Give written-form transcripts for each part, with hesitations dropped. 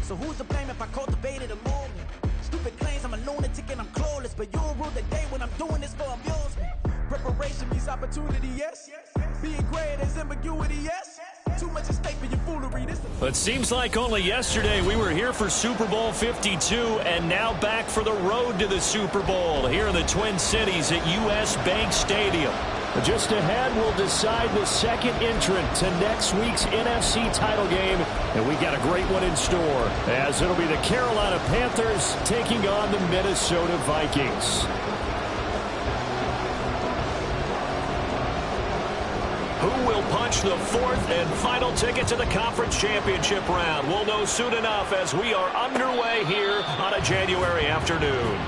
So who's to blame if I cultivated a movement? Stupid claims I'm a lunatic and I'm clueless, but you'll rule the day when I'm doing this for amusement. Preparation means opportunity, yes. Being great is ambiguity, yes. Too much at stake for your foolery. It seems like only yesterday we were here for Super Bowl 52 and now back for the road to the Super Bowl here in the Twin Cities at US Bank Stadium. Just ahead, we'll decide the second entrant to next week's NFC title game, and we got a great one in store, as it'll be the Carolina Panthers taking on the Minnesota Vikings. Who will punch the fourth and final ticket to the conference championship round? We'll know soon enough as we are underway here on a January afternoon.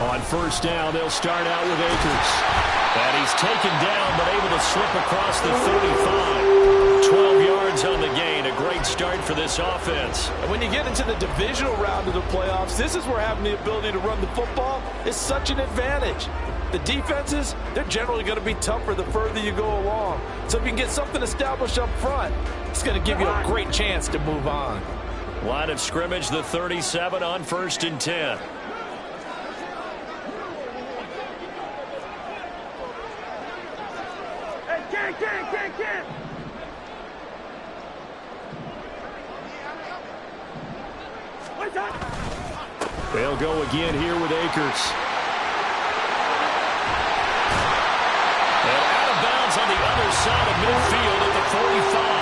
On first down, they'll start out with Akers. And he's taken down, but able to slip across the 35. 12 yards on the gain. A great start for this offense. And when you get into the divisional round of the playoffs, this is where having the ability to run the football is such an advantage. The defenses, they're generally going to be tougher the further you go along. So if you can get something established up front, it's going to give you a great chance to move on. Line of scrimmage, the 37 on 1st and 10. Can't. They'll go again here with Akers. And out of bounds on the other side of midfield at the 45.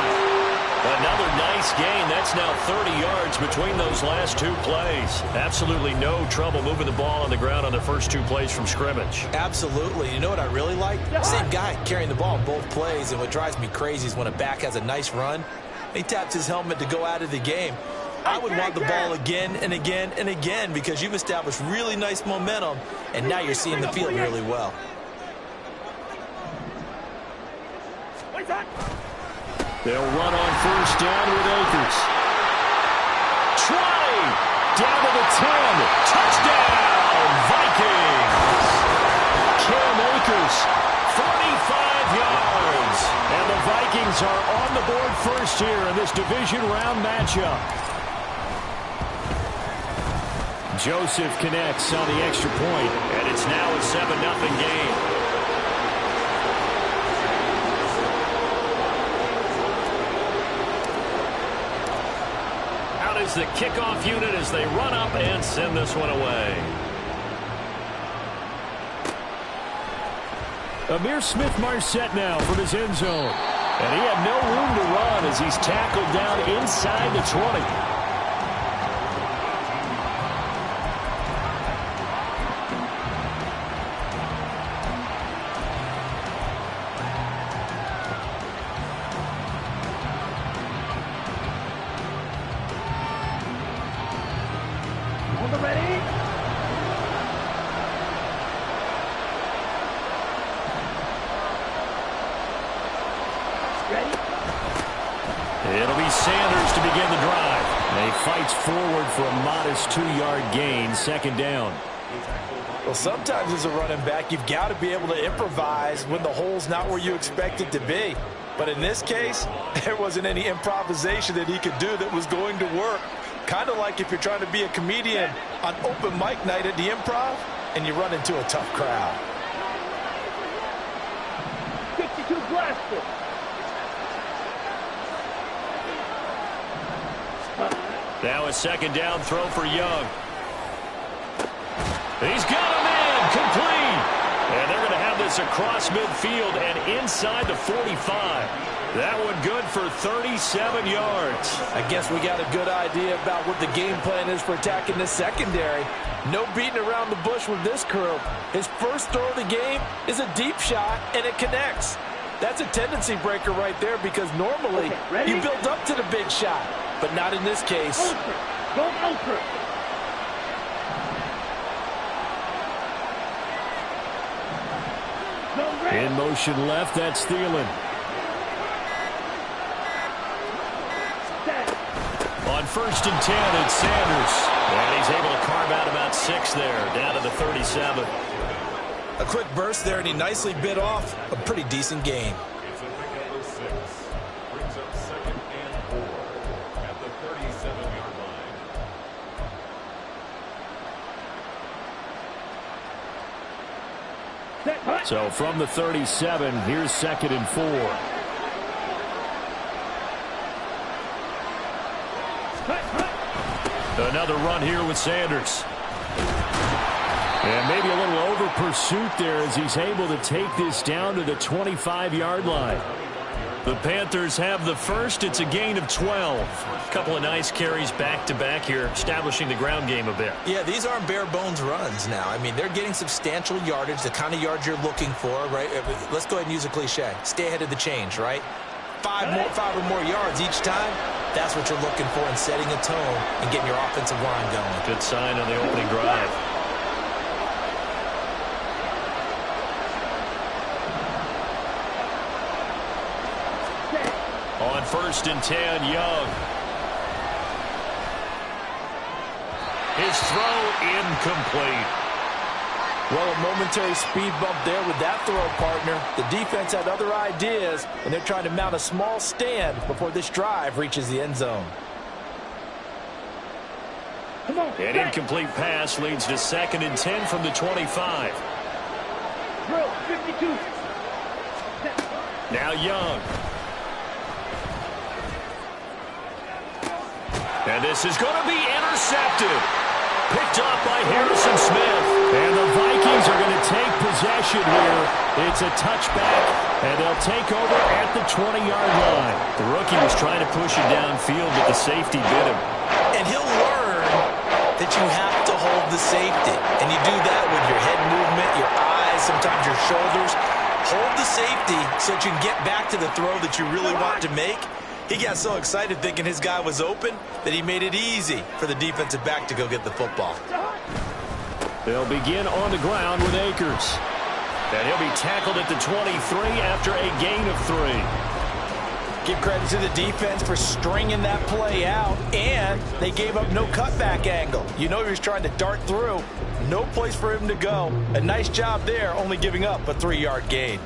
Another nice gain. That's now 30 yards between those last two plays. Absolutely no trouble moving the ball on the ground on the first two plays from scrimmage. Absolutely. You know what I really like? Same guy carrying the ball in both plays, and what drives me crazy is when a back has a nice run, he taps his helmet to go out of the game. I would want the ball again and again and again because you've established really nice momentum, and now you're seeing the field really well. They'll run on first down with Akers. Try! Down to the 10. Touchdown, Vikings! Cam Akers, 45 yards. And the Vikings are on the board first here in this division round matchup. Joseph connects on the extra point, and it's now a 7-0 game. Is the kickoff unit as they run up and send this one away. Amir Smith-Marset now from his end zone. And he had no room to run as he's tackled down inside the 20. It'll be Sanders to begin the drive. And he fights forward for a modest 2-yard gain, second down. Well, sometimes as a running back, you've got to be able to improvise when the hole's not where you expect it to be. But in this case, there wasn't any improvisation that he could do that was going to work. Kind of like if you're trying to be a comedian on open mic night at the Improv and you run into a tough crowd. 62 blasted. Now a second down throw for Young. He's got him in, complete. And they're going to have this across midfield and inside the 45. That one good for 37 yards. I guess we got a good idea about what the game plan is for attacking this secondary. No beating around the bush with this crew. His first throw of the game is a deep shot, and it connects. That's a tendency breaker right there because normally you build up to the big shot, but not in this case. Ultra. Go ultra. In motion left, that's Thielen. On 1st and 10, it's Sanders. And he's able to carve out about 6 there, down to the 37. A quick burst there, and he nicely bit off a pretty decent gain. It's a pickup of 6. Brings up 2nd and 4 at the 37-yard line. So from the 37, here's 2nd and 4. Another run here with Sanders. And maybe a little over pursuit there as he's able to take this down to the 25-yard line. The Panthers have the first. It's a gain of 12. A couple of nice carries back-to-back here, establishing the ground game a bit. Yeah, these aren't bare-bones runs now. I mean, they're getting substantial yardage, the kind of yards you're looking for, right? Let's go ahead and use a cliche. Stay ahead of the change, right? 5 or more yards each time. That's what you're looking for in setting a tone and getting your offensive line going. Good sign on the opening drive. On 1st and 10, Young. His throw incomplete. Well, a momentary speed bump there with that throw, partner. The defense had other ideas, and they're trying to mount a small stand before this drive reaches the end zone. An incomplete pass leads to 2nd and 10 from the 25. Drill 52. Now Young. And this is going to be intercepted. Picked off by Harrison Smith. And the Vikings are going to take possession here. It's a touchback, and they'll take over at the 20-yard line. The rookie was trying to push it downfield, but the safety bit him. And he'll learn that you have to hold the safety. And you do that with your head movement, your eyes, sometimes your shoulders. Hold the safety so that you can get back to the throw that you really want to make. He got so excited thinking his guy was open that he made it easy for the defensive back to go get the football. They'll begin on the ground with Akers. And he'll be tackled at the 23 after a gain of 3. Give credit to the defense for stringing that play out, and they gave up no cutback angle. You know he was trying to dart through. No place for him to go. A nice job there, only giving up a 3-yard gain.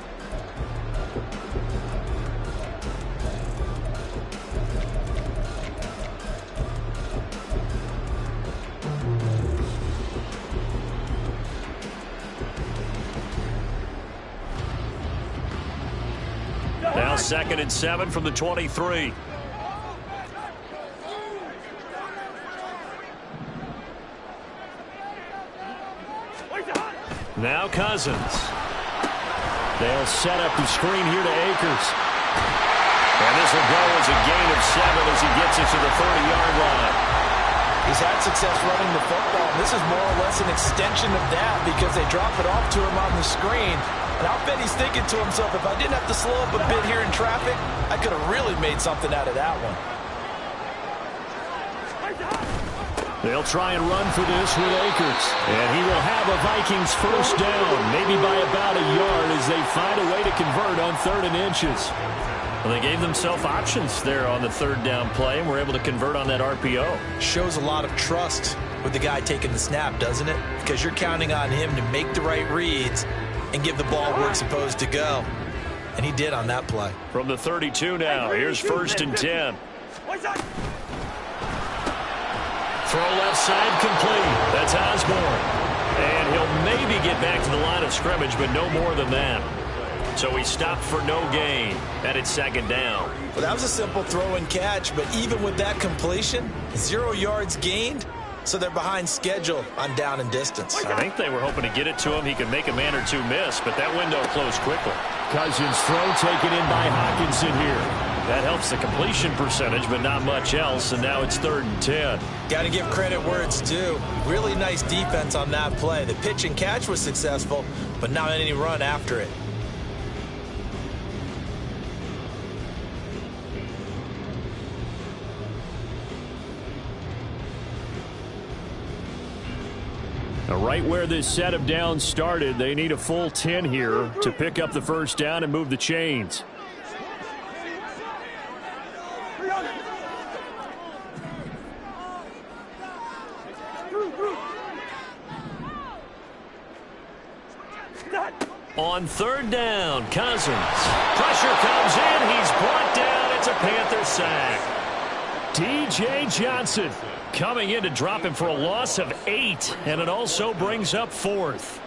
Now 2nd and 7 from the 23. Now Cousins. They'll set up the screen here to Akers. And this will go as a gain of 7 as he gets it to the 30-yard line. He's had success running the football. This is more or less an extension of that because they drop it off to him on the screen. And I'll bet he's thinking to himself, if I didn't have to slow up a bit here in traffic, I could have really made something out of that one. They'll try and run for this with Akers. And he will have a Vikings first down, maybe by about a yard as they find a way to convert on 3rd and inches. Well, they gave themselves options there on the 3rd down play and were able to convert on that RPO. Shows a lot of trust with the guy taking the snap, doesn't it? Because you're counting on him to make the right reads and give the ball where it's supposed to go. And he did on that play. From the 32 now, here's 1st and 10. Throw left side complete. That's Osborne. And he'll maybe get back to the line of scrimmage, but no more than that. So he stopped for no gain. And it's 2nd down. Well, that was a simple throw and catch, but even with that completion, 0 yards gained, so they're behind schedule on down and distance. I think they were hoping to get it to him. He could make a man or two miss, but that window closed quickly. Cousins' throw taken in by Hockenson here. That helps the completion percentage, but not much else, and now it's 3rd and 10. Got to give credit where it's due. Really nice defense on that play. The pitch and catch was successful, but not any run after it. Right where this set of downs started, they need a full 10 here to pick up the first down and move the chains. On third down, Cousins. Pressure comes in. He's brought down. It's a Panther sack. D.J. Johnson coming in to drop him for a loss of 8, and it also brings up fourth.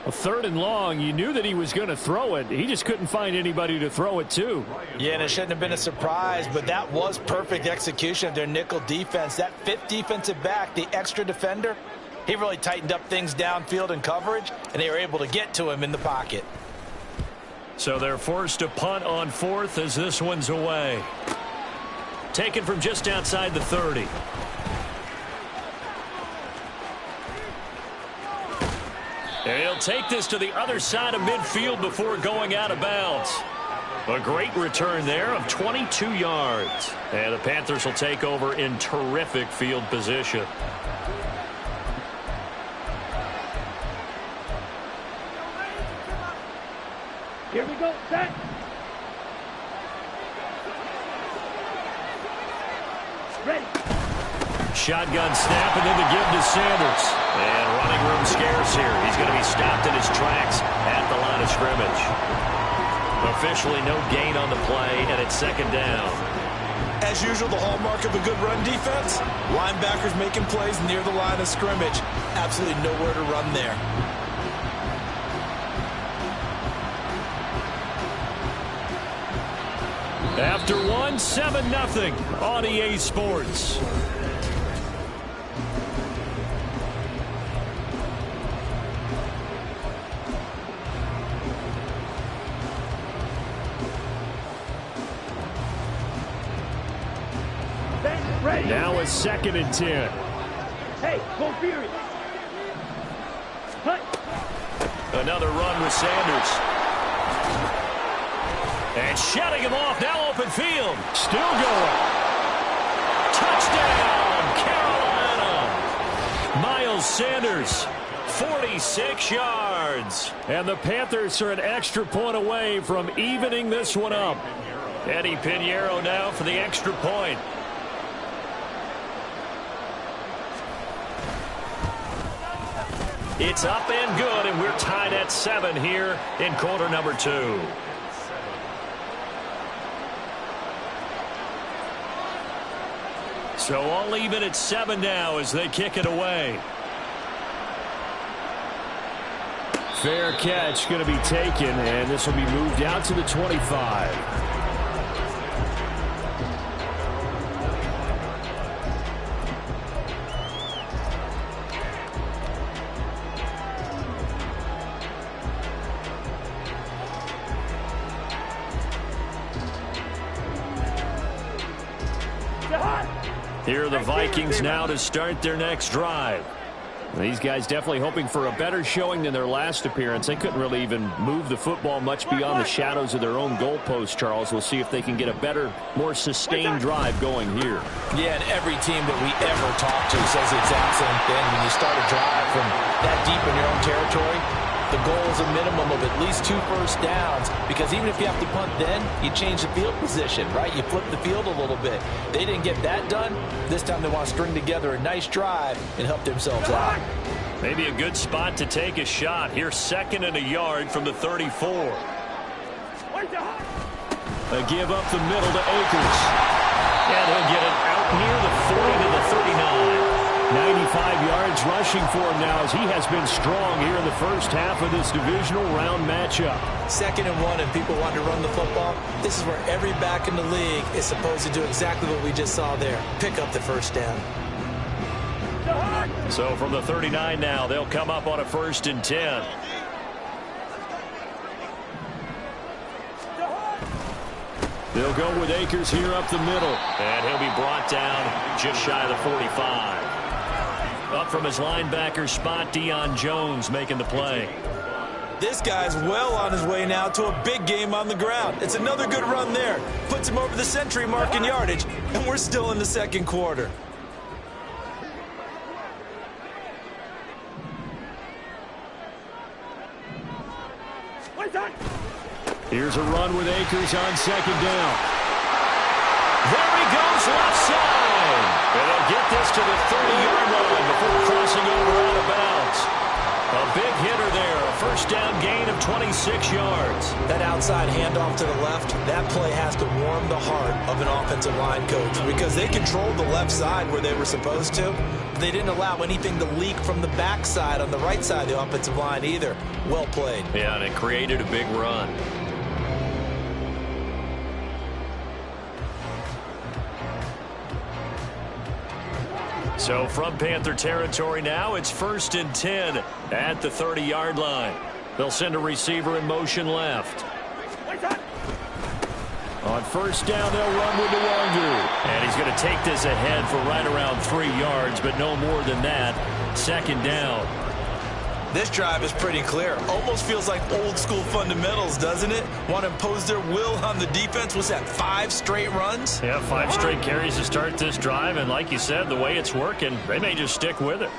A third and long, you knew that he was going to throw it. He just couldn't find anybody to throw it to. Yeah, and it shouldn't have been a surprise, but that was perfect execution of their nickel defense. That fifth defensive back, the extra defender, he really tightened up things downfield in coverage, and they were able to get to him in the pocket. So they're forced to punt on fourth as this one's away. Taken from just outside the 30. And he'll take this to the other side of midfield before going out of bounds. A great return there of 22 yards. And the Panthers will take over in terrific field position. Here we go, set. Ready. Shotgun snap and then the give to Sanders. And running room scarce here. He's going to be stopped in his tracks at the line of scrimmage. Officially no gain on the play, and it's second down. As usual, the hallmark of a good run defense, linebackers making plays near the line of scrimmage. Absolutely nowhere to run there. After one, 7-0 on EA Sports. Now a 2nd and 10. Hey, go Fury. Cut. Another run with Sanders. And shutting him off, now open field. Still going. Touchdown, Carolina. Miles Sanders, 46 yards. And the Panthers are an extra point away from evening this one up. Eddie Pinheiro now for the extra point. It's up and good, and we're tied at 7 here in quarter number 2. So all even at 7 now as they kick it away. Fair catch going to be taken, and this will be moved out to the 25. Here are the Vikings now to start their next drive. These guys definitely hoping for a better showing than their last appearance. They couldn't really even move the football much beyond the shadows of their own goalpost, Charles. We'll see if they can get a better, more sustained drive going here. Yeah, and every team that we ever talk to says the exact same thing. When you start a drive from that deep in your own territory, the goal is a minimum of at least 2 first downs, because even if you have to punt then, you change the field position, right? You flip the field a little bit. They didn't get that done. This time they want to string together a nice drive and help themselves out. Maybe a good spot to take a shot. Here, 2nd and a yard from the 34. A give up the middle to Akers. And he'll get it out near the 40 to the 39. 95 yards rushing for him now as he has been strong here in the first half of this divisional round matchup. 2nd and 1 and people want to run the football. This is where every back in the league is supposed to do exactly what we just saw there. Pick up the first down. So from the 39 now, they'll come up on a 1st and 10. They'll go with Akers here up the middle. And he'll be brought down just shy of the 45. Up from his linebacker spot, Deion Jones making the play. This guy's well on his way now to a big game on the ground. It's another good run there. Puts him over the century mark in yardage, and we're still in the 2nd quarter. Here's a run with Akers on second down. There he goes left side. And they'll get this to the 30-yard line before crossing over out of bounds. A big hitter there. A first down gain of 26 yards. That outside handoff to the left, that play has to warm the heart of an offensive line coach because they controlled the left side where they were supposed to. But they didn't allow anything to leak from the backside on the right side of the offensive line either. Well played. Yeah, and it created a big run. So from Panther territory now, it's 1st and 10 at the 30-yard line. They'll send a receiver in motion left. On first down, they'll run with DeWandu. And he's going to take this ahead for right around 3 yards, but no more than that. Second down. This drive is pretty clear. Almost feels like old school fundamentals, doesn't it? Want to impose their will on the defense. Was that 5 straight runs? Yeah, 5 straight carries to start this drive. And like you said, the way it's working, they may just stick with it.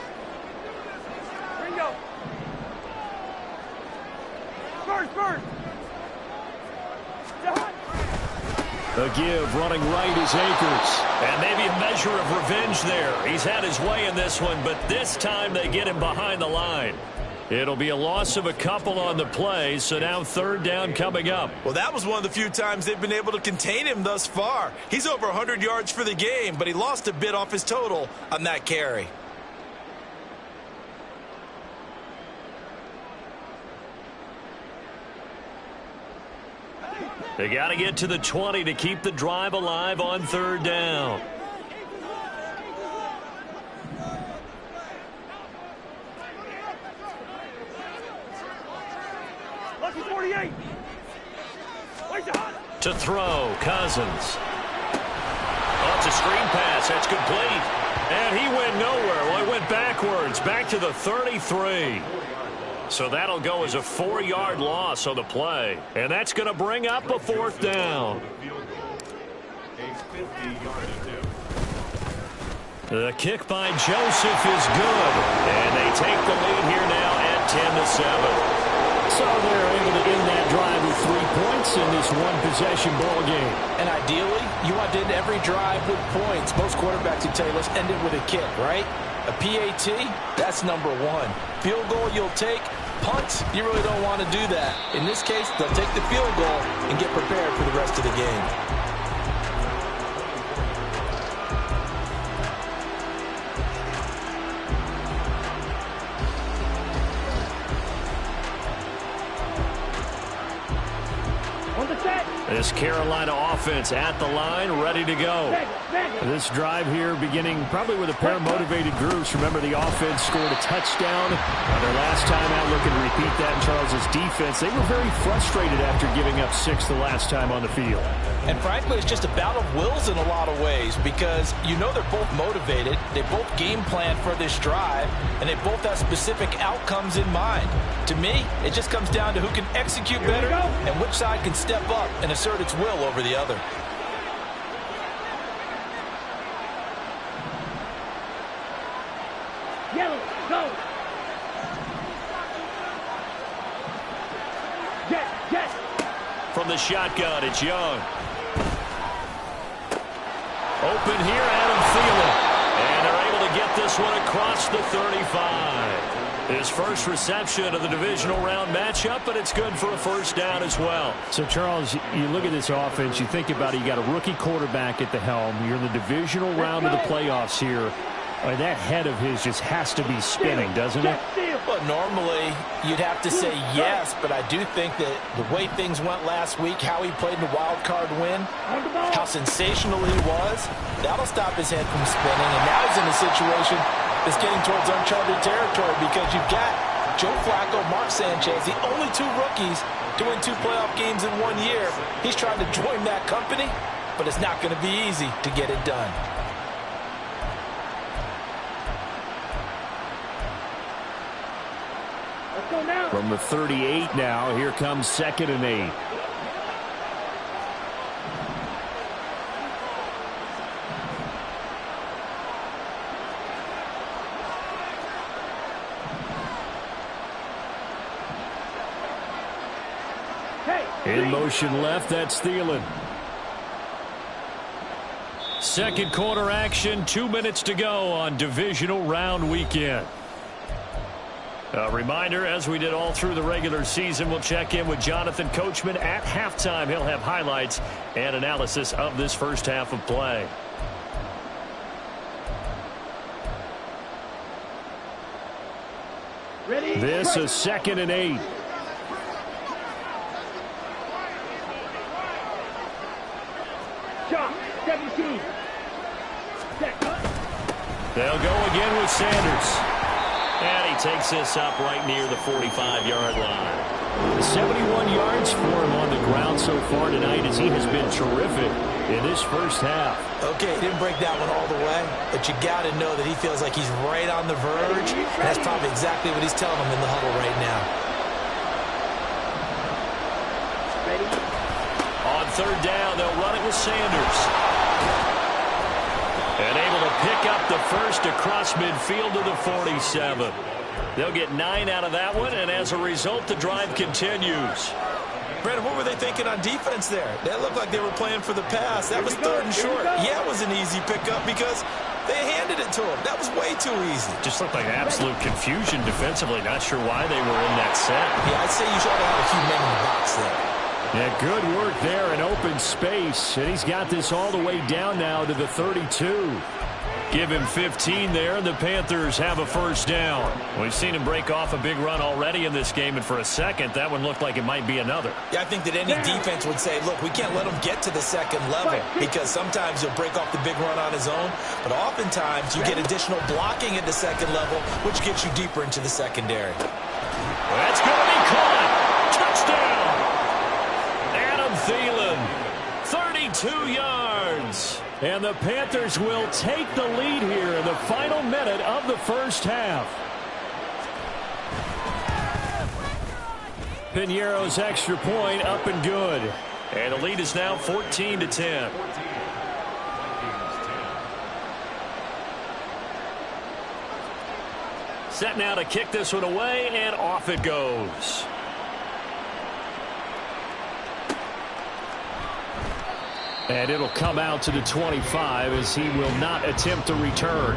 Bingo. First. The give running right is Akers. And maybe a measure of revenge there. He's had his way in this one, but this time they get him behind the line. It'll be a loss of a couple on the play, so now third down coming up. Well, that was one of the few times they've been able to contain him thus far. He's over 100 yards for the game, but he lost a bit off his total on that carry. They got to get to the 20 to keep the drive alive on third down. Lucky 48. To throw, Cousins. Oh, it's a screen pass. That's complete. And he went nowhere. Well, he went backwards, back to the 33. So that'll go as a 4-yard loss on the play. And that's going to bring up a fourth down. The kick by Joseph is good. And they take the lead here now at 10-7. So they're able to end that drive with 3 points in this one-possession ball game. And ideally, you want to end every drive with points. Most quarterbacks would tell you, let's end it with a kick, right? A PAT, that's number 1. Field goal you'll take. Punt, you really don't want to do that. In this case, they'll take the field goal and get prepared for the rest of the game. This Carolina offense at the line, ready to go. This drive here beginning probably with a pair of motivated groups. Remember, the offense scored a touchdown on their last time out. Looking to repeat that in Charles's defense. They were very frustrated after giving up 6 the last time on the field. And frankly, it's just a battle of wills in a lot of ways because you know they're both motivated. They both game plan for this drive, and they both have specific outcomes in mind. To me, it just comes down to who can execute better and which side can step up and assert its will over the other. Yellow, go. Yes. From the shotgun, it's Young. Open here, Adam Thielen. And they're able to get this one across the 35. His first reception of the divisional round matchup, but it's good for a first down as well. So, Charles, you look at this offense, you think about it, you got a rookie quarterback at the helm. You're in the divisional round of the playoffs here. That head of his just has to be spinning, doesn't it? Well, normally you'd have to say yes, but I do think that the way things went last week, how he played in the wild card win, how sensational he was, that'll stop his head from spinning. And now he's in a situation that's getting towards uncharted territory because you've got Joe Flacco, Mark Sanchez, the only 2 rookies to win 2 playoff games in 1 year. He's trying to join that company, but it's not going to be easy to get it done. From the 38 now, here comes 2nd and 8. Hey. In motion left, that's Thielen. Second quarter action, 2 minutes to go on divisional round weekend. A reminder, as we did all through the regular season, we'll check in with Jonathan Coachman at halftime. He'll have highlights and analysis of this first half of play. This is 2nd and 8. Shot, 17. They'll go again with Sanders. And he takes this up right near the 45-yard line. 71 yards for him on the ground so far tonight as he has been terrific in this first half. Okay, he didn't break that one all the way, but you got to know that he feels like he's right on the verge. And that's probably exactly what he's telling them in the huddle right now. On third down, they'll run it with Sanders. And able to pick up the first across midfield to the 47. They'll get 9 out of that one, and as a result, the drive continues. Brandon, what were they thinking on defense there? That looked like they were playing for the pass. That was 3rd and short. Yeah, it was an easy pickup because they handed it to him. That was way too easy. Just looked like absolute confusion defensively. Not sure why they were in that set. Yeah, I'd say you should have a few men in the box there. Yeah, good work there in open space. And he's got this all the way down now to the 32. Give him 15 there, and the Panthers have a first down. We've seen him break off a big run already in this game, and for a second, that one looked like it might be another. Yeah, I think that any defense would say, look, we can't let him get to the second level because sometimes he'll break off the big run on his own, but oftentimes you get additional blocking at the second level, which gets you deeper into the secondary. That's going to be caught. Touchdown. Adam Thielen, 32 yards. And the Panthers will take the lead here in the final minute of the first half. Piñeiro's extra point up and good. And the lead is now 14-10. Set now to kick this one away, and off it goes. And it'll come out to the 25 as he will not attempt to return.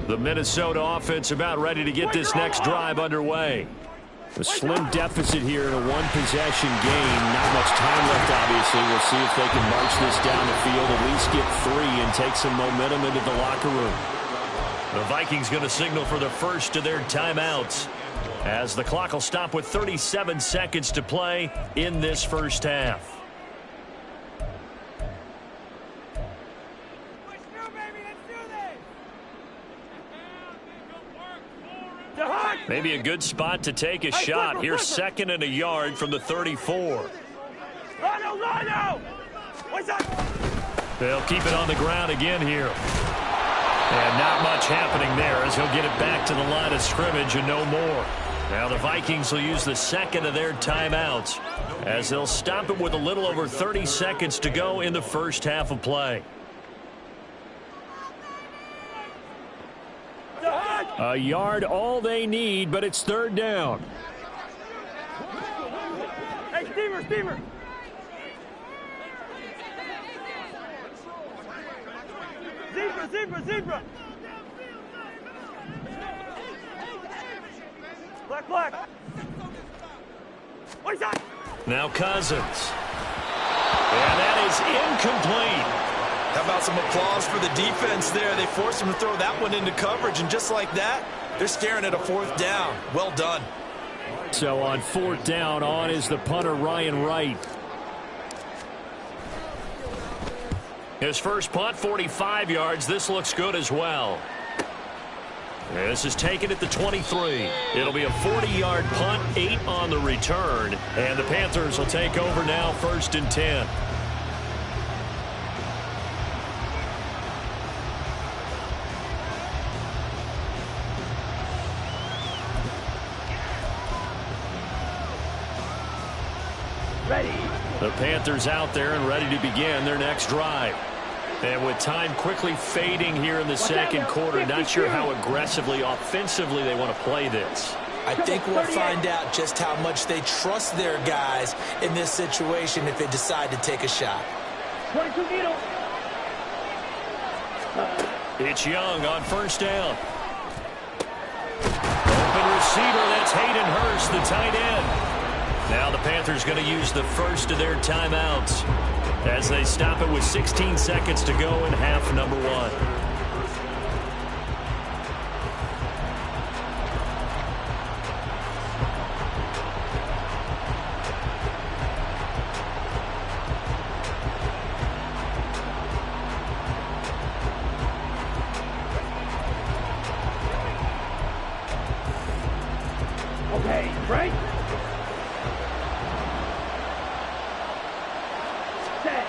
The Minnesota offense about ready to get this next drive underway. A slim deficit here in a one-possession game. Not much time left, obviously. We'll see if they can march this down the field, at least get 3 and take some momentum into the locker room. The Vikings going to signal for the first of their timeouts as the clock will stop with 37 seconds to play in this first half. Maybe a good spot to take a shot. Here's 2nd and a yard from the 34. They'll keep it on the ground again here. And not much happening there as he'll get it back to the line of scrimmage and no more. Now the Vikings will use the second of their timeouts as they'll stop it with a little over 30 seconds to go in the first half of play. A yard all they need, but it's 3rd down. Hey, Steamer! Zebra! Black! What is that? Now Cousins. And that is incomplete. How about some applause for the defense there? They forced him to throw that one into coverage, and just like that, they're staring at a 4th down. Well done. So on 4th down, on is the punter, Ryan Wright. His first punt, 45 yards. This looks good as well. This is taken at the 23. It'll be a 40-yard punt, 8 on the return. And the Panthers will take over now, 1st and 10. Ready. The Panthers out there and ready to begin their next drive. And with time quickly fading here in the second quarter, not sure how aggressively, offensively they want to play this. I think we'll find out just how much they trust their guys in this situation if they decide to take a shot. 22 needle. It's Young on first down. Open receiver, that's Hayden Hurst, the tight end. Now the Panthers going to use the first of their timeouts as they stop it with 16 seconds to go in half number one. Okay, right. Set.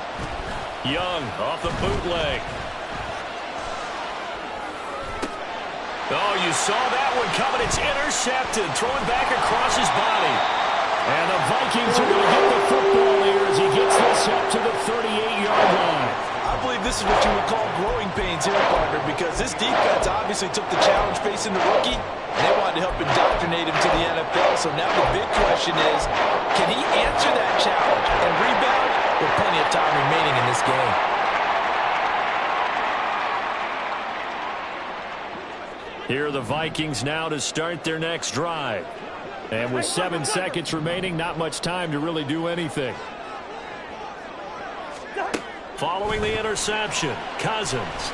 Young off the bootleg. Oh, you saw that one coming. It's intercepted. Throwing back across his body. And the Vikings are going to get the football here as he gets this up to the 38-yard line. I believe this is what you would call growing pains here, partner, because this defense obviously took the challenge facing the rookie, and they wanted to help indoctrinate him to the NFL. So now the big question is, can he answer that challenge and rebound with plenty of time remaining in this game? Here are the Vikings now to start their next drive. And with 7 seconds remaining, not much time to really do anything. Following the interception, Cousins.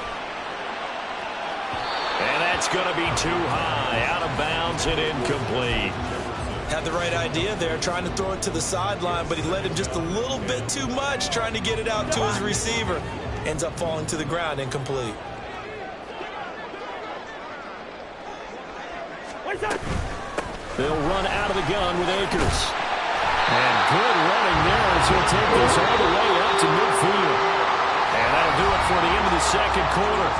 And that's going to be too high, out of bounds and incomplete. Had the right idea there, trying to throw it to the sideline, but he let him just a little bit too much, trying to get it out to his receiver. Ends up falling to the ground, incomplete. They'll run out of the gun with Akers. And good running there as he'll take this all the way up to midfield. And that'll do it for the end of the second quarter.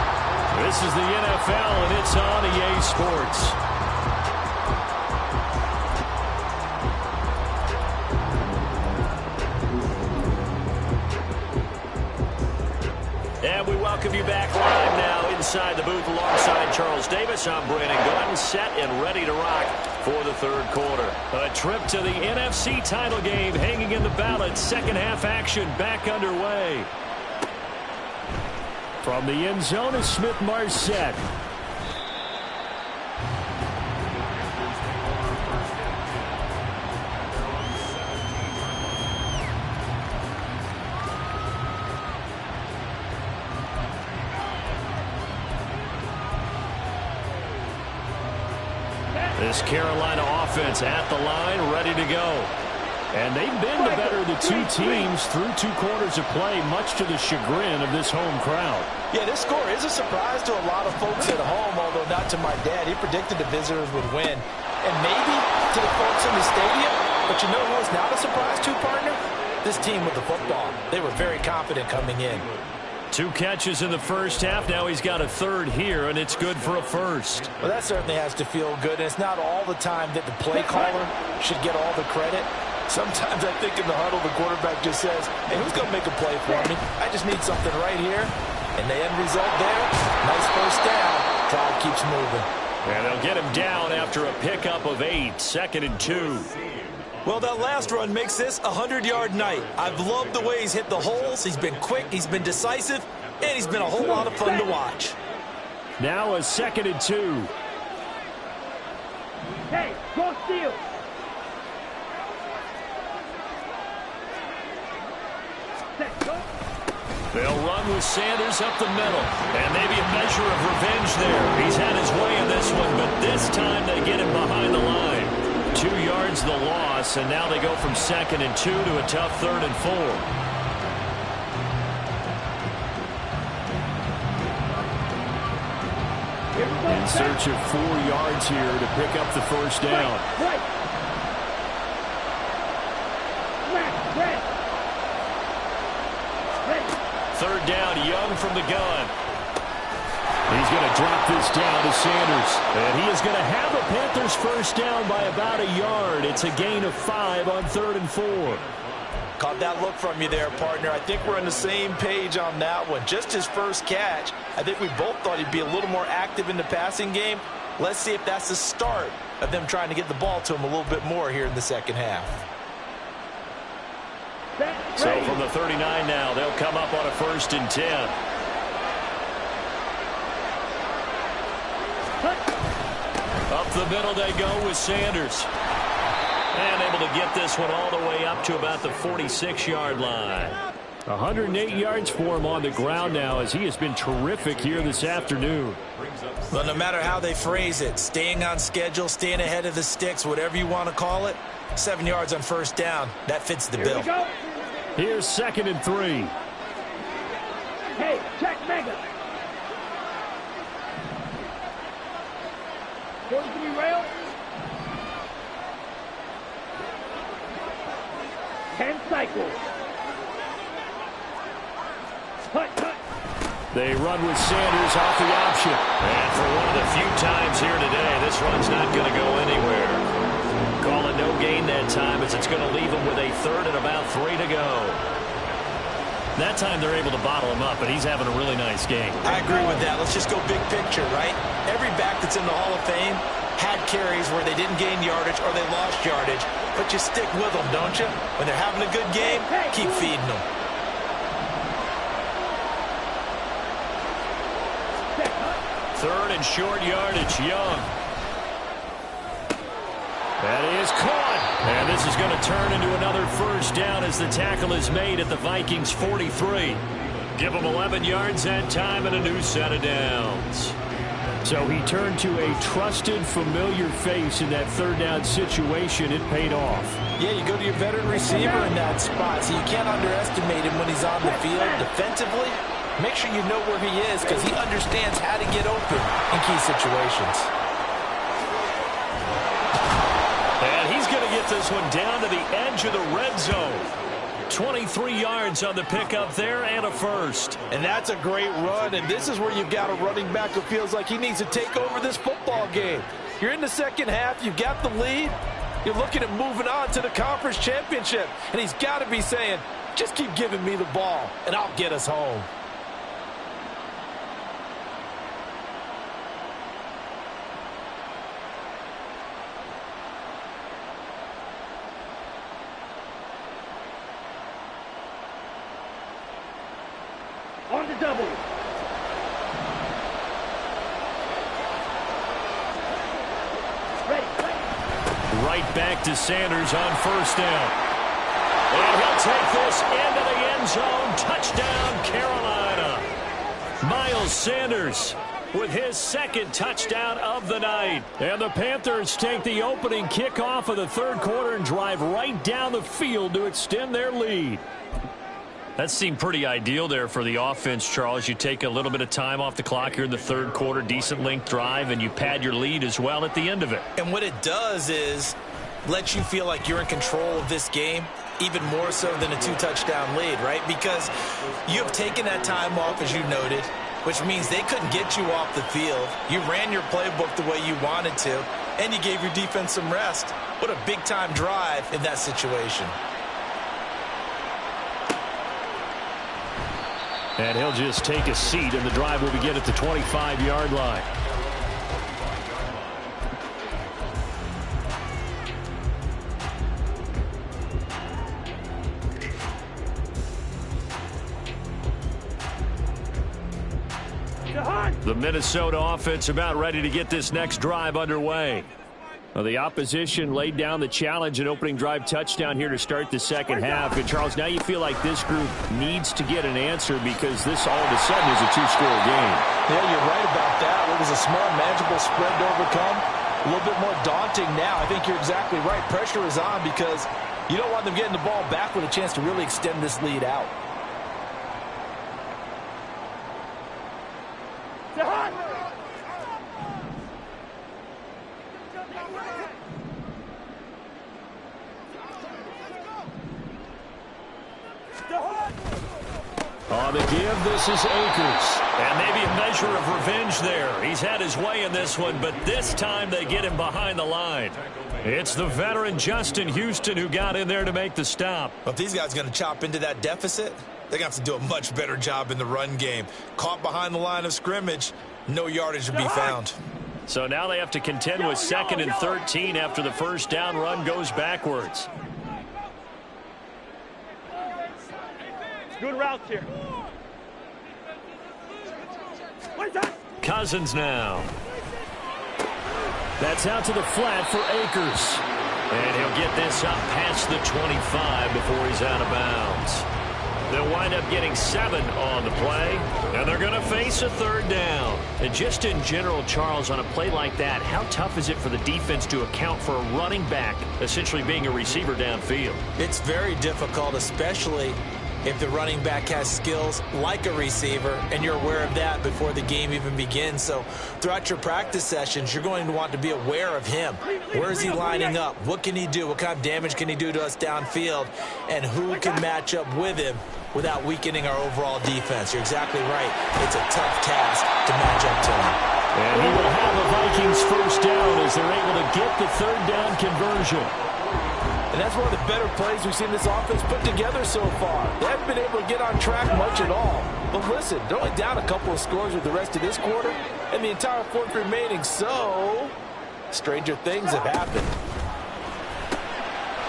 This is the NFL, and it's on EA Sports. And we welcome you back live now inside the booth alongside Charles Davis. I'm Brandon Gordon, set and ready to rock for the third quarter. A trip to the NFC title game hanging in the balance. Second half action back underway. From the end zone is Smith-Marset. This Carolina offense at the line, ready to go. And they've been the better of the two teams through 2 quarters of play, much to the chagrin of this home crowd. Yeah, this score is a surprise to a lot of folks at home, although not to my dad. He predicted the visitors would win. And maybe to the folks in the stadium, but you know who is not a surprise to, partner? This team with the football. They were very confident coming in. 2 catches in the first half. Now he's got a third here, and it's good for a first. Well, that certainly has to feel good. And it's not all the time that the play caller should get all the credit. Sometimes I think in the huddle, the quarterback just says, hey, who's going to make a play for me? I just need something right here. And the end result there, nice first down. Drive keeps moving. And they'll get him down after a pickup of 8, 2nd and 2. Well, that last run makes this a 100-yard night. I've loved the way he's hit the holes. He's been quick, he's been decisive, and he's been a whole lot of fun to watch. Now a 2nd and 2. Hey, go steal. They'll run with Sanders up the middle. And maybe a measure of revenge there. He's had his way in this one, but this time they get him behind the line. 2 yards the loss, and now they go from 2nd and 2 to a tough 3rd and 4. In search of 4 yards here to pick up the first down. Right. Third down, Young from the gun. He's going to drop this down to Sanders. And he is going to have a Panthers first down by about a yard. It's a gain of 5 on 3rd and 4. Caught that look from you there, partner. I think we're on the same page on that one. Just his first catch, I think we both thought he'd be a little more active in the passing game. Let's see if that's the start of them trying to get the ball to him a little bit more here in the second half. So from the 39 now, they'll come up on a 1st and 10. Up the middle they go with Sanders. And able to get this one all the way up to about the 46-yard line. 108 yards for him on the ground now, as he has been terrific here this afternoon. Well, no matter how they phrase it, staying on schedule, staying ahead of the sticks, whatever you want to call it, 7 yards on 1st down, that fits the bill. Here's 2nd and 3. Hey, check mega. 43 rail. 10 cycles. Hut. They run with Sanders off the option. And for one of the few times here today, this run's not going to go anywhere. Calling no gain that time, as it's going to leave him with a 3rd and about 3 to go. That time they're able to bottle him up, but he's having a really nice game. I agree with that. Let's just go big picture, right? Every back that's in the Hall of Fame had carries where they didn't gain yardage or they lost yardage, but you stick with them, don't you? When they're having a good game, keep feeding them. Third and short yardage, Young. That is caught. And this is going to turn into another 1st down as the tackle is made at the Vikings 43. Give them 11 yards that time and a new set of downs. So he turned to a trusted, familiar face in that 3rd down situation. It paid off. Yeah, you go to your veteran receiver in that spot, so you can't underestimate him when he's on the field defensively. Make sure you know where he is, because he understands how to get open in key situations. And he's going to get this one down to the edge of the red zone. 23 yards on the pickup there and a 1st. And that's a great run, and this is where you've got a running back who feels like he needs to take over this football game. You're in the second half, you've got the lead, you're looking at moving on to the conference championship, and he's got to be saying, just keep giving me the ball, and I'll get us home. On the double. Ready. Right back to Sanders on 1st down. And he'll take this into the end zone. Touchdown, Carolina. Miles Sanders with his 2nd touchdown of the night. And the Panthers take the opening kickoff of the 3rd quarter and drive right down the field to extend their lead. That seemed pretty ideal there for the offense, Charles. You take a little bit of time off the clock here in the 3rd quarter, decent length drive, and you pad your lead as well at the end of it. And what it does is let you feel like you're in control of this game, even more so than a 2-touchdown lead, right? Because you have taken that time off, as you noted, which means they couldn't get you off the field. You ran your playbook the way you wanted to, and you gave your defense some rest. What a big-time drive in that situation. And he'll just take a seat, and the drive will begin at the 25-yard line. The Minnesota offense about ready to get this next drive underway. Well, the opposition laid down the challenge, an opening drive touchdown here to start the second half. And, Charles, now you feel like this group needs to get an answer because this all of a sudden is a 2-score game. Yeah, you're right about that. It was a small, manageable spread to overcome. A little bit more daunting now. I think you're exactly right. Pressure is on because you don't want them getting the ball back with a chance to really extend this lead out. On the give, this is Akers. And maybe a measure of revenge there. He's had his way in this one, but this time they get him behind the line. It's the veteran Justin Houston who got in there to make the stop. Well, if these guys are going to chop into that deficit, they're going to have to do a much better job in the run game. Caught behind the line of scrimmage, no yardage to be found. So now they have to contend with 2nd and 13 after the first down run goes backwards. Good routes here. Cousins now. That's out to the flat for Akers. And he'll get this up past the 25 before he's out of bounds. They'll wind up getting 7 on the play, and they're going to face a 3rd down. And just in general, Charles, on a play like that, how tough is it for the defense to account for a running back essentially being a receiver downfield? It's very difficult, especially if the running back has skills like a receiver, and you're aware of that before the game even begins. So throughout your practice sessions, you're going to want to be aware of him. Where is he lining up? What can he do? What kind of damage can he do to us downfield? And who can match up with him without weakening our overall defense? You're exactly right. It's a tough task to match up to him. And he will have a Vikings first down as they're able to get the 3rd down conversion. And that's one of the better plays we've seen this offense put together so far. They haven't been able to get on track much at all. But listen, they're only down a couple of scores with the rest of this quarter and the entire 4th remaining, so stranger things have happened.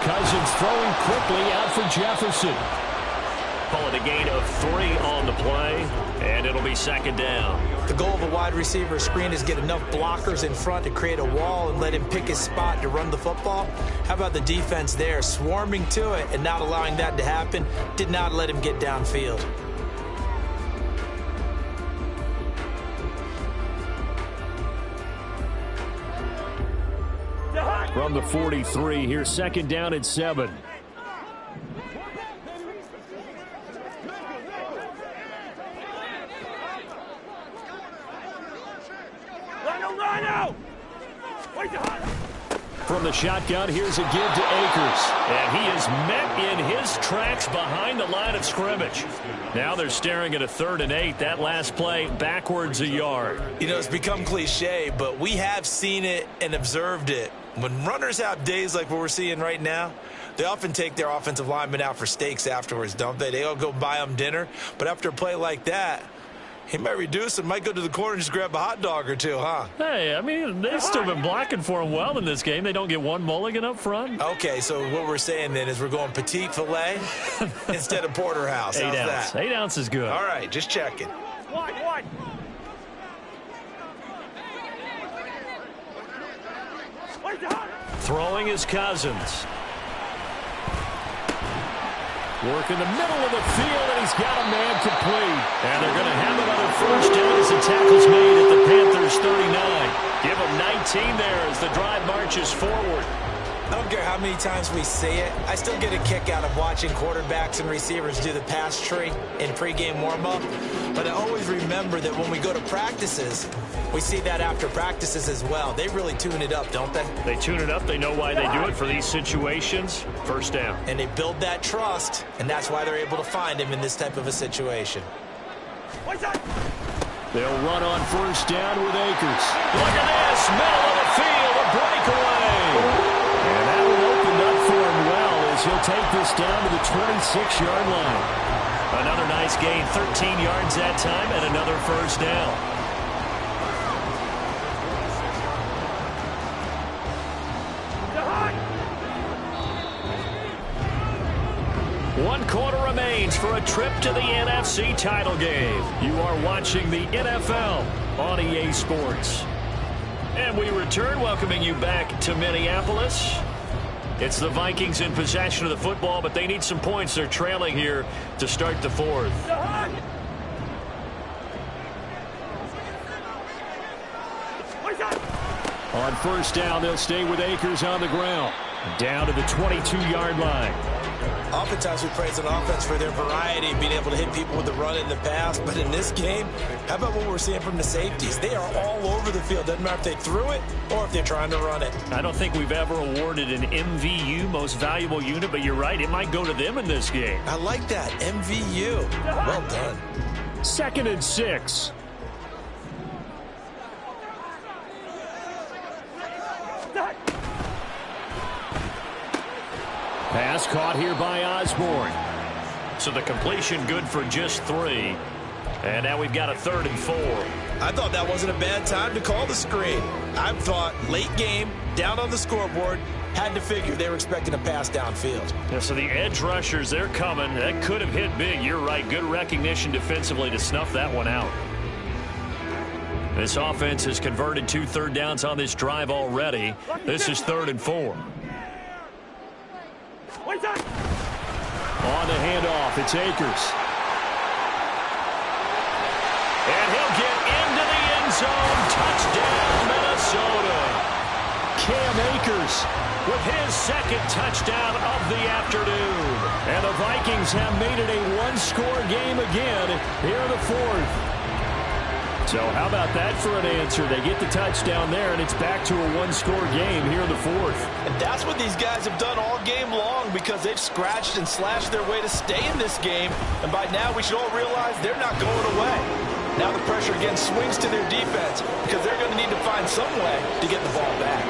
Cousins throwing quickly out for Jefferson. Calling a gain of 3 on the play, and it'll be 2nd down. The goal of a wide receiver screen is get enough blockers in front to create a wall and let him pick his spot to run the football. How about the defense there, swarming to it and not allowing that to happen? Did not let him get downfield. From the 43, here's 2nd down and 7. From the shotgun, here's a give to Akers. And he is met in his tracks behind the line of scrimmage. Now they're staring at a 3rd and 8. That last play backwards a yard. You know, it's become cliche, but we have seen it and observed it. When runners have days like what we're seeing right now, they often take their offensive linemen out for steaks afterwards, don't they? They all go buy them dinner. But after a play like that, he might reduce and might go to the corner and just grab a hot dog or two, huh? Hey, I mean, they've still been blocking for him well in this game. They don't get one mulligan up front. Okay, so what we're saying then is we're going petite filet instead of porterhouse. 8 How's ounce. that? 8 ounce is good. All right, just checking. One. Throwing is Cousins. Work in the middle of the field, and he's got a man complete. And they're going to have another first down as the tackle's made at the Panthers' 39. Give them 19 there as the drive marches forward. I don't care how many times we see it. I still get a kick out of watching quarterbacks and receivers do the pass tree in pregame warm-up. But I always remember that when we go to practices, we see that after practices as well. They really tune it up, don't they? They tune it up. They know why they do it for these situations. First down. And they build that trust, and that's why they're able to find him in this type of a situation. They'll run on first down with Akers. Look at this. Middle of the field. A breakaway. And that one opened up for him well as he'll take this down to the 26-yard line. Another nice gain. 13 yards that time and another first down. One quarter remains for a trip to the NFC title game. You are watching the NFL on EA Sports. And we return, welcoming you back to Minneapolis. It's the Vikings in possession of the football, but they need some points. They're trailing here to start the 4th. On first down, they'll stay with Akers on the ground. Down to the 22-yard line. Oftentimes we praise an offense for their variety, being able to hit people with the run in the pass. But in this game, how about what we're seeing from the safeties? They are all over the field. Doesn't matter if they threw it or if they're trying to run it. I don't think we've ever awarded an MVU, most valuable unit, but you're right. It might go to them in this game. I like that. MVU. Well done. 2nd and 6. Pass caught here by Osborne. So the completion good for just 3. And now we've got a 3rd and 4. I thought that wasn't a bad time to call the screen. I thought late game, down on the scoreboard, had to figure they were expecting a pass downfield. Yeah, so the edge rushers, they're coming. That could have hit big. You're right. Good recognition defensively to snuff that one out. This offense has converted 2 third downs on this drive already. This is 3rd and 4. On the handoff, it's Akers. And he'll get into the end zone. Touchdown, Minnesota. Cam Akers with his 2nd touchdown of the afternoon. And the Vikings have made it a 1-score game again here in the 4th. So how about that for an answer? They get the touchdown there, and it's back to a 1-score game here in the 4th. And that's what these guys have done all game long, because they've scratched and slashed their way to stay in this game. And by now, we should all realize they're not going away. Now the pressure again swings to their defense, because they're going to need to find some way to get the ball back.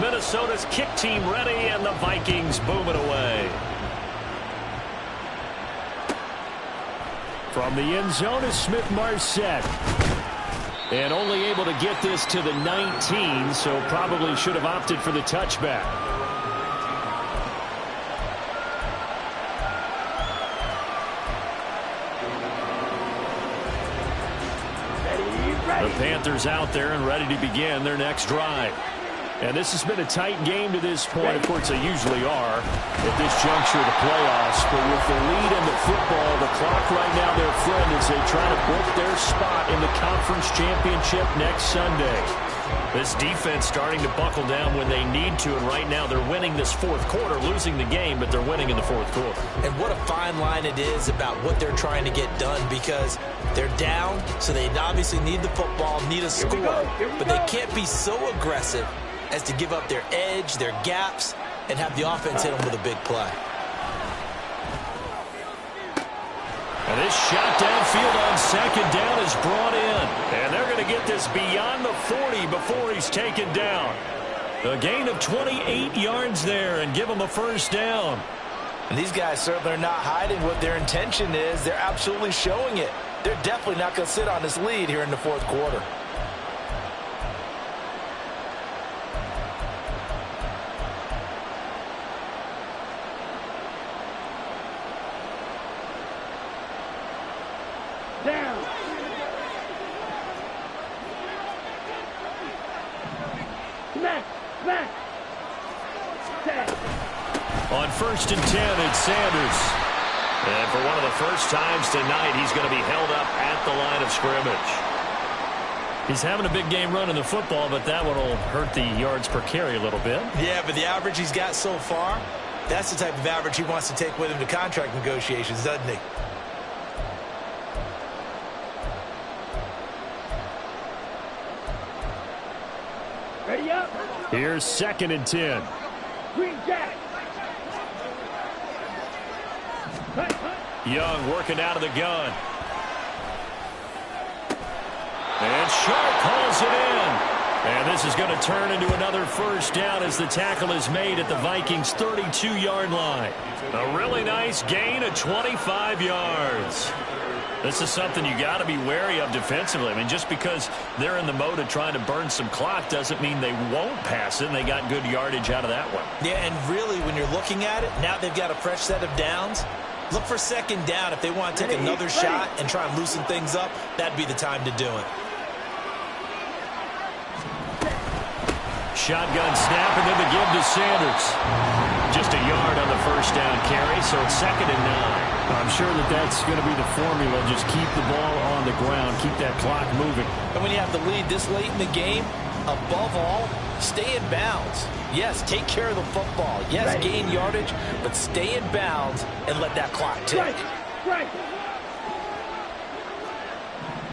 Minnesota's kick team ready, and the Vikings boom it away. From the end zone is Smith-Marset. And only able to get this to the 19, so probably should have opted for the touchback. The Panthers out there and ready to begin their next drive. And this has been a tight game to this point. Of course, they usually are at this juncture of the playoffs. But with the lead in the football, the clock right now their friend as they try to book their spot in the conference championship next Sunday. This defense starting to buckle down when they need to. And right now they're winning this 4th quarter, losing the game, but they're winning in the 4th quarter. And what a fine line it is about what they're trying to get done, because they're down, so they obviously need the football, need a score. But they can't be so aggressive as to give up their edge, their gaps, and have the offense hit them with a big play. And this shot downfield on 2nd down is brought in. And they're going to get this beyond the 40 before he's taken down. A gain of 28 yards there and give them a 1st down. And these guys certainly are not hiding what their intention is. They're absolutely showing it. They're definitely not going to sit on this lead here in the 4th quarter. Down. Smack. On 1st and 10, it's Sanders. And for one of the first times tonight, he's going to be held up at the line of scrimmage. He's having a big game running the football, but that one will hurt the yards per carry a little bit. Yeah, but the average he's got so far, that's the type of average he wants to take with him to contract negotiations, doesn't he? Ready up. Here's 2nd and 10. Green Jack. Young working out of the gun. And Sharp calls it in. And this is going to turn into another 1st down as the tackle is made at the Vikings' 32-yard line. A really nice gain of 25 yards. This is something you got to be wary of defensively. I mean, just because they're in the mode of trying to burn some clock doesn't mean they won't pass it, and they got good yardage out of that one. Yeah, and really, when you're looking at it, now they've got a fresh set of downs. Look for 2nd down. If they want to take another shot and try and loosen things up, that'd be the time to do it. Shotgun snap, and then the give to Sanders. Just a yard on the 1st down carry, so it's 2nd and 9. I'm sure that's going to be the formula. Just keep the ball on the ground, keep that clock moving. And when you have the lead this late in the game, Above all, stay in bounds. Yes, take care of the football. Yes, gain yardage, but stay in bounds and let that clock tick. Strike.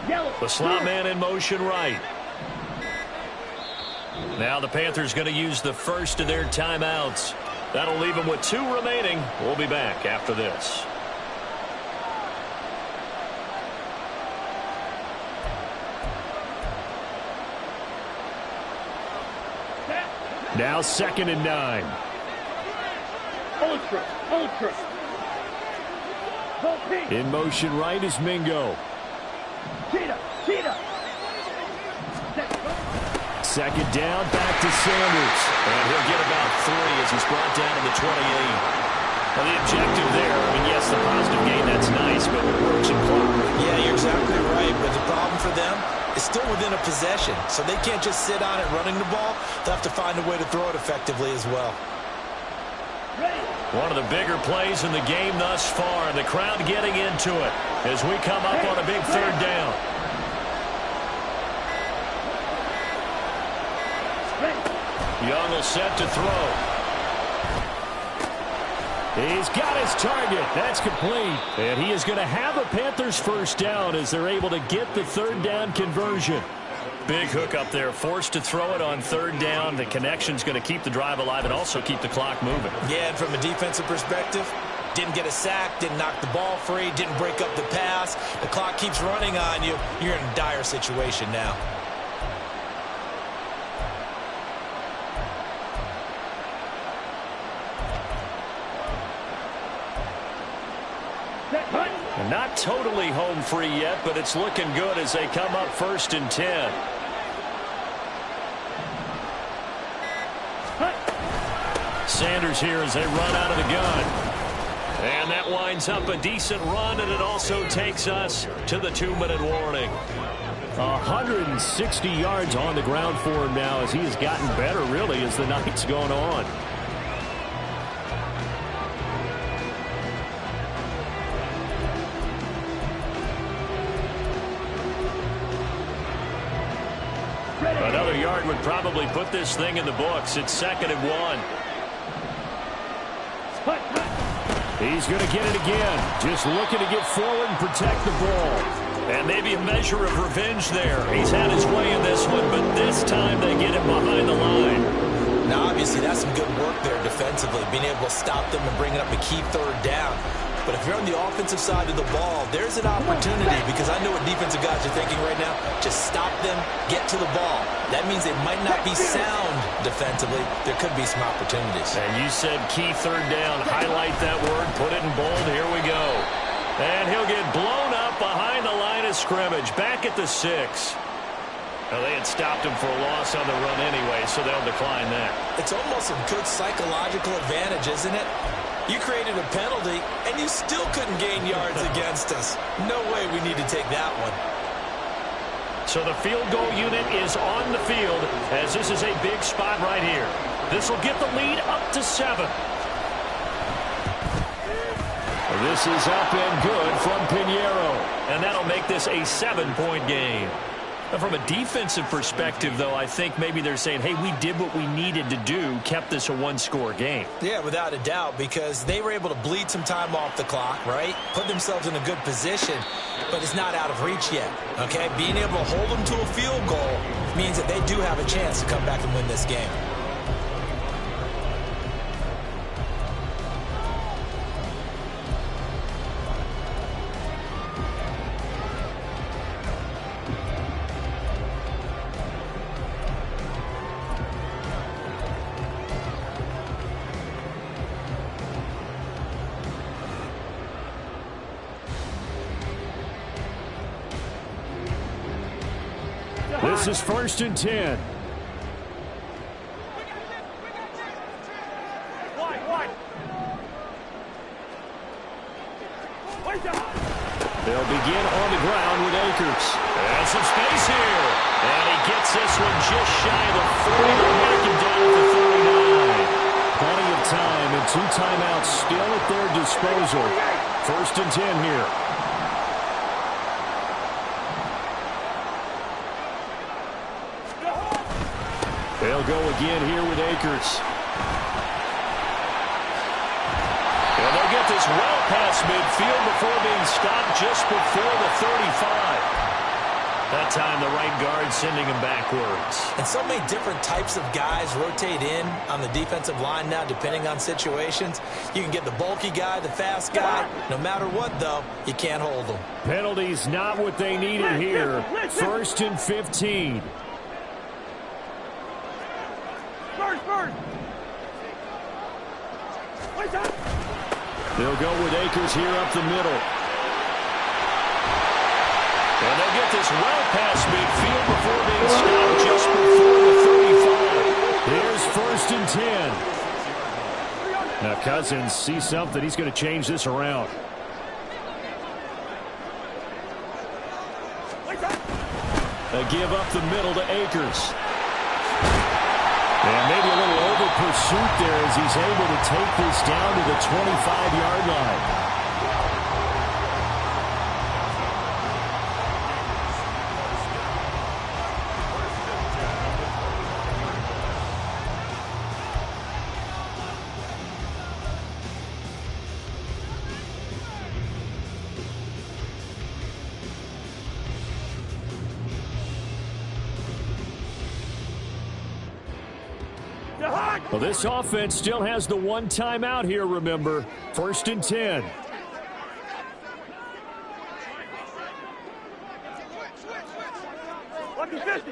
Yellow. The slot man in motion right. Now the Panthers going to use the first of their timeouts. That'll leave them with 2 remaining. We'll be back after this. Now 2nd and 9. Ultra. Go pink. In motion right is Mingo. Cheetah. 2nd down, back to Sanders. And he'll get about 3 as he's brought down to the 28. Well, the objective there, I mean, yes, the positive gain, that's nice, but it works in clock. Yeah, you're exactly right, but the problem for them is still within a possession, so they can't just sit on it running the ball. They'll have to find a way to throw it effectively as well. One of the bigger plays in the game thus far, and the crowd getting into it as we come up on a big 3rd down. Young will set to throw. He's got his target. That's complete. And he is going to have a Panthers 1st down as they're able to get the 3rd down conversion. Big hook up there, forced to throw it on 3rd down. The connection's going to keep the drive alive and also keep the clock moving. Yeah, and from a defensive perspective, didn't get a sack, didn't knock the ball free, didn't break up the pass. The clock keeps running on you. You're in a dire situation now. And not totally home free yet, but it's looking good as they come up 1st and 10. Sanders here as they run out of the gun. And that winds up a decent run, and it also takes us to the 2-minute warning. 160 yards on the ground for him now as he has gotten better, really, as the night's gone on. Another yard would probably put this thing in the books. It's 2nd and 1. He's going to get it again. Just looking to get forward and protect the ball. And maybe a measure of revenge there. He's had his way in this one, but this time they get him behind the line. Now, obviously, that's some good work there defensively, being able to stop them and bringing up a key 3rd down. But if you're on the offensive side of the ball, there's an opportunity, because I know what defensive guys are thinking right now. Just stop them, get to the ball. That means they might not be sound defensively. There could be some opportunities. And you said key 3rd down. Highlight that word. Put it in bold. Here we go. And he'll get blown up behind the line of scrimmage. Back at the 6. Well, they had stopped him for a loss on the run anyway, so they'll decline that. It's almost a good psychological advantage, isn't it? You created a penalty, and you still couldn't gain yards against us. No way we need to take that one. So the field goal unit is on the field as this is a big spot right here. This will get the lead up to 7. This is up and good from Pinheiro. And that'll make this a 7-point game. Now, from a defensive perspective, though, I think maybe they're saying, hey, we did what we needed to do, kept this a 1-score game. Yeah, without a doubt, because they were able to bleed some time off the clock, right? Put themselves in a good position, but it's not out of reach yet, okay? Being able to hold them to a field goal means that they do have a chance to come back and win this game. This is 1st and 10. They'll begin on the ground with Akers. And some space here. And he gets this one just shy of the 40. They'll mark him down at the 39. Plenty of time and 2 timeouts still at their disposal. 1st and 10 here. They'll go again here with Akers. And they'll get this well past midfield before being stopped just before the 35. That time the right guard sending him backwards. And so many different types of guys rotate in on the defensive line now, depending on situations. You can get the bulky guy, the fast guy. No matter what, though, you can't hold them. Penalties not what they needed here. 1st and 15. First. They'll go with Akers here up the middle. And they'll get this well past midfield before being stopped just before the 35. Here's 1st and 10. Now Cousins sees something. He's going to change this around. A give up the middle to Akers. And maybe a little over pursuit there as he's able to take this down to the 25-yard line. Well, this offense still has the one timeout here, remember. 1st and 10. Lucky 50.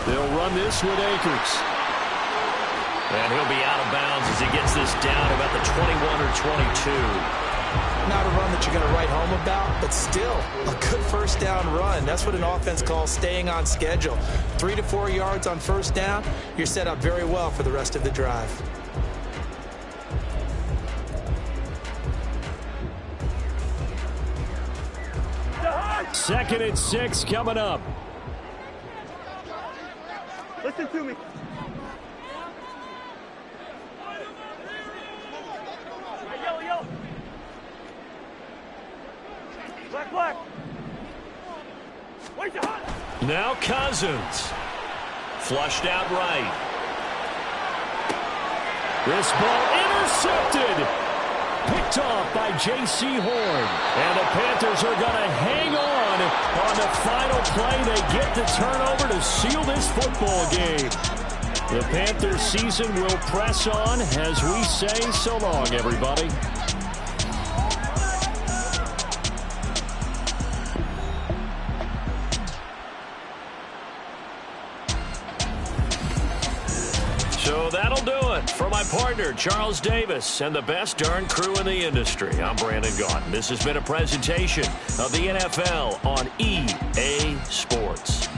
They'll run this with Akers. And he'll be out of bounds as he gets this down about the 21 or 22. Not a run that you're going to write home about, but still a good first down run. That's what an offense calls staying on schedule. 3 to 4 yards on first down, you're set up very well for the rest of the drive. Second and 6 coming up. Listen to me. Yellow. Black. Now Cousins. Flushed out right. This ball intercepted. Picked off by J.C. Horn. And the Panthers are going to hang on the final play. They get the turnover to seal this football game. The Panthers season will press on as we say so long, everybody. So that'll do it for my partner, Charles Davis, and the best darn crew in the industry. I'm Brandon Gaudin. This has been a presentation of the NFL on EA Sports.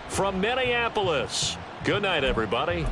From Minneapolis, good night, everybody.